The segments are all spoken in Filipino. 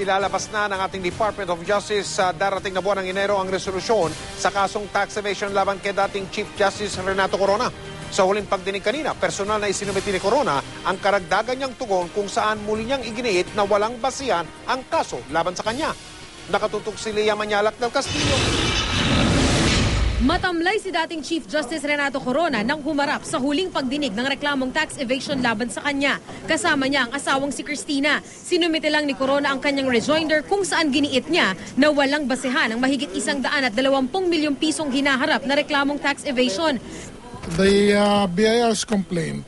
ilalabas na ng ating Department of Justice sa darating na buwan ng Enero ang resolusyon sa kasong tax evasion laban kay dating Chief Justice Renato Corona. Sa huling pagdinig kanina, personal na isinumiti ni Corona ang karagdagan niyang tugon kung saan muli niyang iginiit na walang basihan ang kaso laban sa kanya. Nakatutok si Lea Manyalak del Castillo. Matamlay si dating Chief Justice Renato Corona nang humarap sa huling pagdinig ng reklamong tax evasion laban sa kanya. Kasama niya ang asawang si Cristina. Sinumite lang ni Corona ang kanyang rejoinder kung saan giniit niya na walang basehan ang mahigit 120 milyong pisong hinaharap na reklamong tax evasion. The BIR's complaint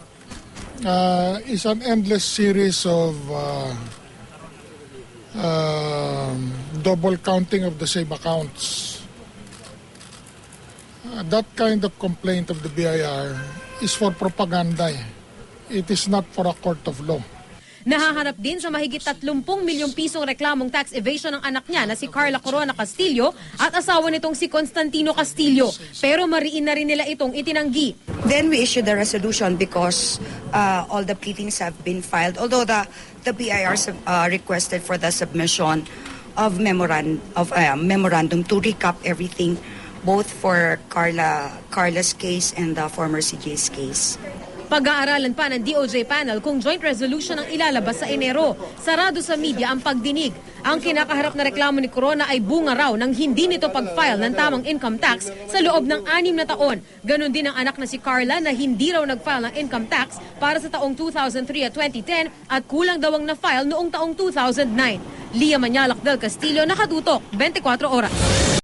is an endless series of double counting of the same accounts. That kind of complaint of the BIR is for propaganda. It is not for a court of law. Nahaharap din sa mahigit 30 milyong pisong reklamong tax evasion ng anak niya na si Carla Corona Castillo at asawa nitong si Constantino Castillo. Pero mariin na rin nila itong itinanggi. Then we issued the resolution because all the pleadings have been filed. Although the BIR requested for the submission of memorandum to recap everything, both for Carla's case and the former CJ's case. Pag-aaralan pa ng DOJ panel kung joint resolution ang ilalabas sa Enero. Sarado sa media ang pagdinig. Ang kinakaharap na reklamo ni Corona ay bunga raw ng hindi nito pag-file ng tamang income tax sa loob ng 6 na taon. Ganon din ang anak na si Carla na hindi raw nag-file ng income tax para sa taong 2003 at 2010 at kulang daw ang na-file noong taong 2009. Lea Manyalak del Castillo, nakatutok, 24 oras.